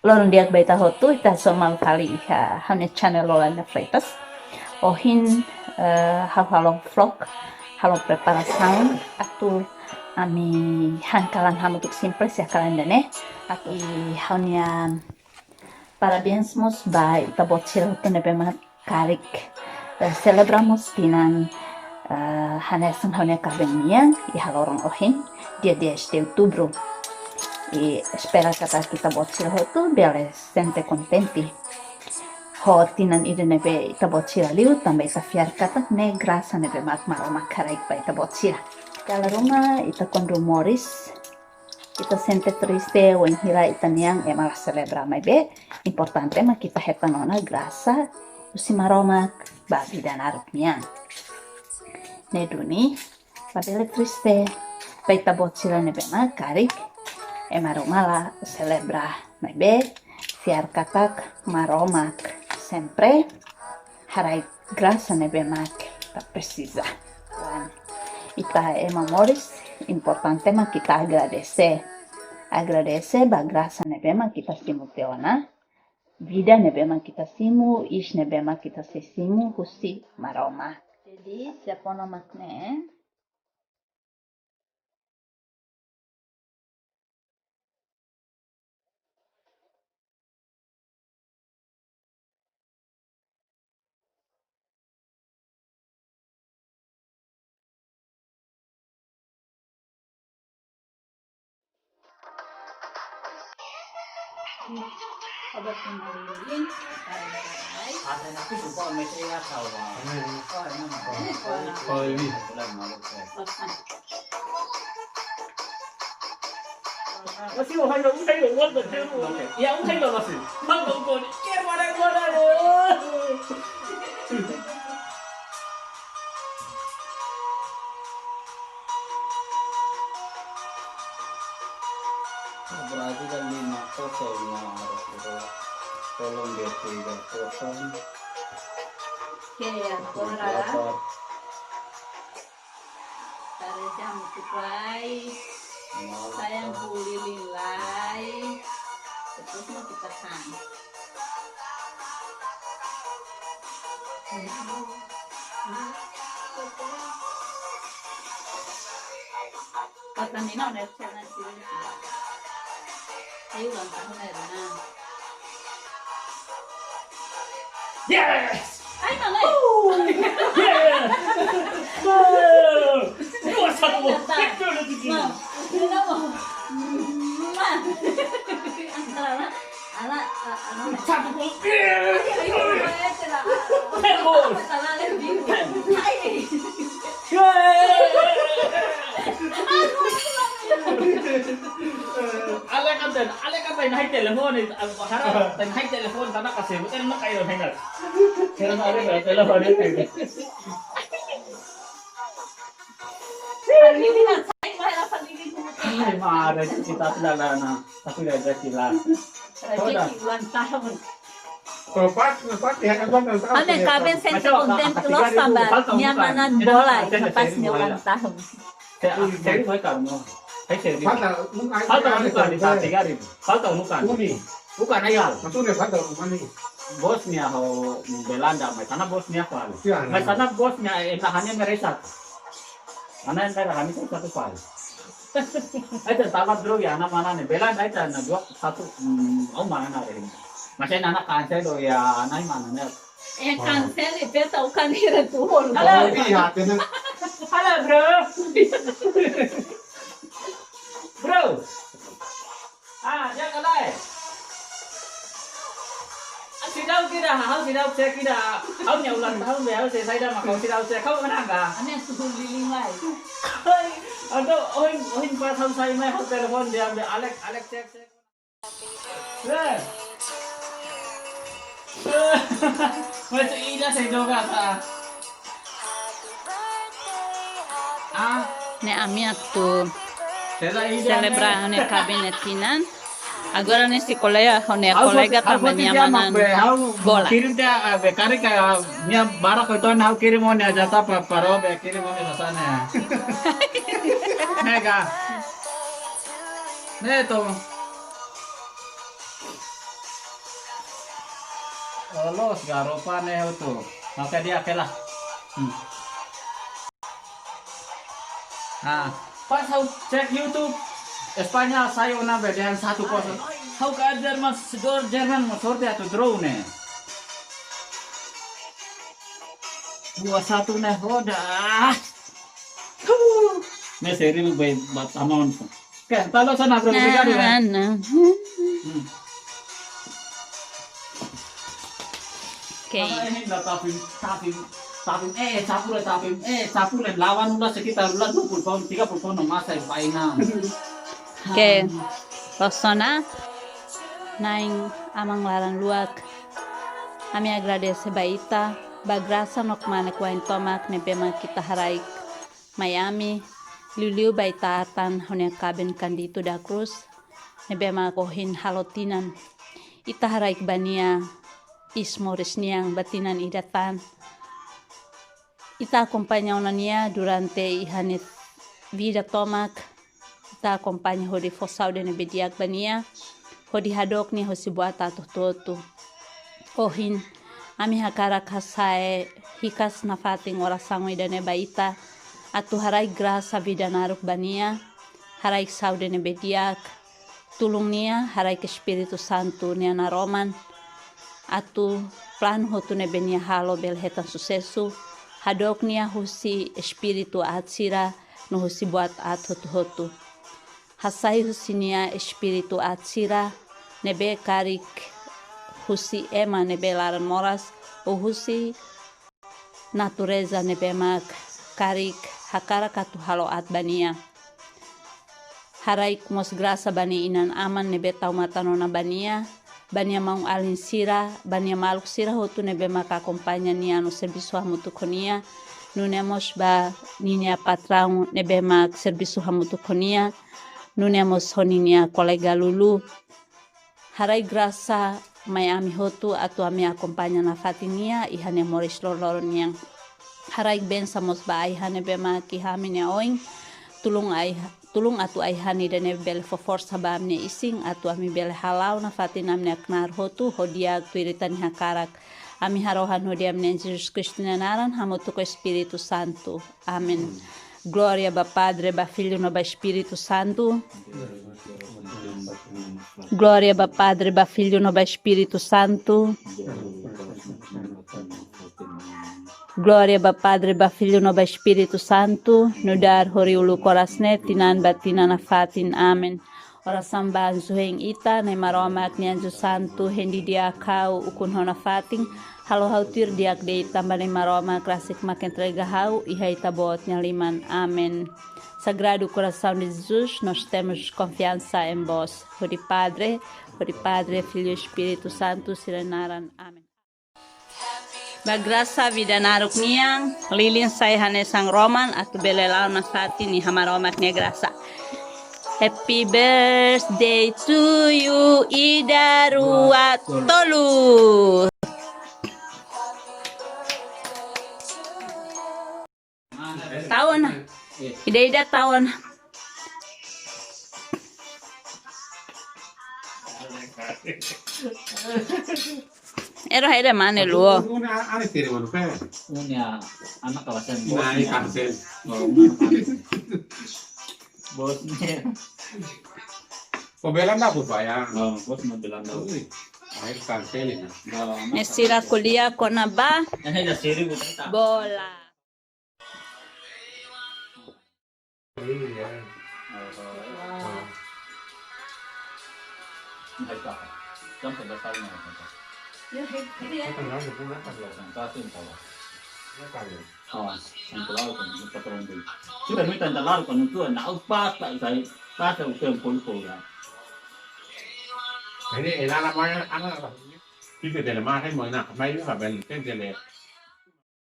Lon diag baita hotu ita somal kali hanya channel lolan na freitas. Ohin hal-halong vlog, halong preparação atul ami hankalan hamutuk simples ya kalian dane. Aki hanya parabéns mos by ita bocil tenebema karik celebramos tinan hanesang hanya kabenian i halorong ohin dia 10 de outubro. E espera kita bocil hotu bele sente contenti. Hotinan ide nebe ita bocil liu tambah ita fiar kata ne grasa nebe mak maroma karaik pa ita bocil. Kala rumah ita kon rumoris ita sente triste o hira ita niang e malah celebra mai be importante ma kita heta nona grasa usi maromak babi dan aruk niang. Ne duni babele triste pa ita bocil nebe mak karik e maromala celebra mai be fiar katak maromak sempre harai grasa nebe mak ta precisa. Ita mamoris importante ma kita agradece ba grasa nebe ma kita simu teona vida nebe ma kita simu ish nebe ma kita simu husi maroma. Jadi siapa namakne obat pengalin Ada napi suka mesra sawa. Oh ini. Masih orang yang usai orang betul. Ya usai lah masih. Bang kau ni kira mana. Berarti kan 5-0 harus itu. Tolong dia 3-0. que agora tareja multiply sayang puli nilai terus mau kita kan kata Nino nih channel sini ayo ulang tahun ya Rina. Yes! Ay mana Yes! Dua satu. Itu udah tujuh. Rina mau antara anak Satu gol. ayo boleh tidak Gol. salah lebih Ale kan naik telepon itu harap naik telepon tanah kasih bukan nak kayu hendak. Kira ada telepon itu. Ini nak saya mahal pandigi semua. Ay marah kita sudah lana tapi dah sila. Rezeki ulang tahun. Pas ya kan kan. Ane kaben sente contento lo samba nyamanan bola pas ulang tahun. Saya mau kamu. Falta Bukan di saat 3.000. Falta bukan. Bukan ayal. Maksudnya falta money. Bosnia ho Belanda, may tanah Bosnia pal. Iya, May tanah Bosnia tahannya meresat. Mana yang kami satu pal. Itu tamat dulu ya anak mana nih Belanda itu anak dua satu mana nih. Masih anak kansel do ya anak mana nih. Cancel itu tahu kan dia tuh. Halo, iya, tenan. Halo bro. Bro. Jangan lagi. Sidau kira, sidau saya kira, nya ulang tahun ya, saya dah makan sidau saya, kau menang kah? Ane suhu liling lai. Aduh, ohin pas tahun saya main telepon dia ambil Alex cek. Macam ini saya juga sah. Ne ami tu celebrar ne kabinetinan. Agora nesse colega, colega também nyamanan bola. Kirim dia bekari kayak nya barak itu nak kirim mana jasa paro kirim mana sana. Mega. Ne to. Los garopan itu. Maka dia kelah. Nah, pas aku cek YouTube Espanyol saya una bedahan 1-0. How ka Jerman skor Jerman motor dia tu draw ne. 2-1 ne roda. Ne seri baik buat amon. Kan talo sana bro Na, kan. na. Okay. Ini dah tapim sapulen lawan ulah sekitar ulah 20 pound 30 pound masa final. Okay. Rosona. Naing amang laran luak. Ami agradece baita. Bagrasa nok mane kuain tomak ne bema kita haraik Miami. Liu baita atan honya kaben Candido da Cruz. Ne bema kohin halotinan. Ita haraik bania. Ismoris niang batinan idatan. Ita acompaña onania durante ihanit vida tomak. Ita acompaña hodi fosau dene bediak bania. Hodi hadok ni hosi buata totu. Ohin ami hakara kasae hikas nafating orasango idane baita. Atu harai grasa vida naruk bania. Harai sau dene bediak. Tulung nia harai ke Espiritu Santo nia na Roman. Atu plan hotu ne benia halo bel hetan sucesso. Hadok nia husi Espiritu atsira no husi buat at hotu. Hasai husi nia Espiritu atsira nebe karik husi ema nebe laran moras o husi natureza nebe mak karik hakara katu halo at bania. Harai kumos grasa bani inan aman nebe taumatanona bania. Bania maung alin sira, bania maluk sira hotu nebe maka acompaña nia no serviço hamutukonia. Nunemos ba ninia patrão nebe mak serviço hamutukonia. Nunemos honinia kolega lulu. Harai grasa Miami hotu atu ami acompaña na fatinia ihane moris loloron yang. Harai bensamos ba ihane be mak ihami oing tulung atu aihani dene bel força ba amne ising atu ami bel halau na fatin amne knar hotu hodia tuiritan hakarak ami harohan hodia amne Jesus Cristo naran hamutu ko Espiritu Santo. Amen. Glória ba Padre, ba Filho, no ba Espírito Santo. Glória ba Padre, ba Filho, no ba Espírito Santo. Glória ba Padre, ba Filho, no ba Espírito Santo. No dar horiulu korasne tinan batinan afatin. Amen. Oração ba anzuheng ita na maromak ni anjo santo hendi dia kau ukun hona fating. Halo hautir diak de tambah na maroma klasik mak entrega hau ihai tabot liman. Amen. Sagrado coração de Jesus, nós temos confiança em vós. Hori Padre, Filho e Espírito Santo, sirenaran. Amen. Bagrasa vida naruk niang, lilin saya hanesang Roman, atau belelau nasati ni hamaromak nia grasa. Happy birthday to you, Ida Ruatolu. Tahun, ida tahun. Era mana lu? Aneh sih mana pe? Punya anak kawasan Nah, ini kansel. Bosnya. Pembelan dapur pak ya. Bos mau bilang dulu. Air kansel ini. Nesira kuliah kona ba? Ini ada seri bukan? Bola. Iya. Sampai dasarnya. Tengah udah pulang kan lo. Satu tahu. Kali. Yang keluar kan kita perlu. Sudah minta keluar kan itu nak pas tak saya pas udah pol ya. Ini enak namanya anak. Thì cái này là ma hay mồi nặng, may với phải bền trên tiền lệ.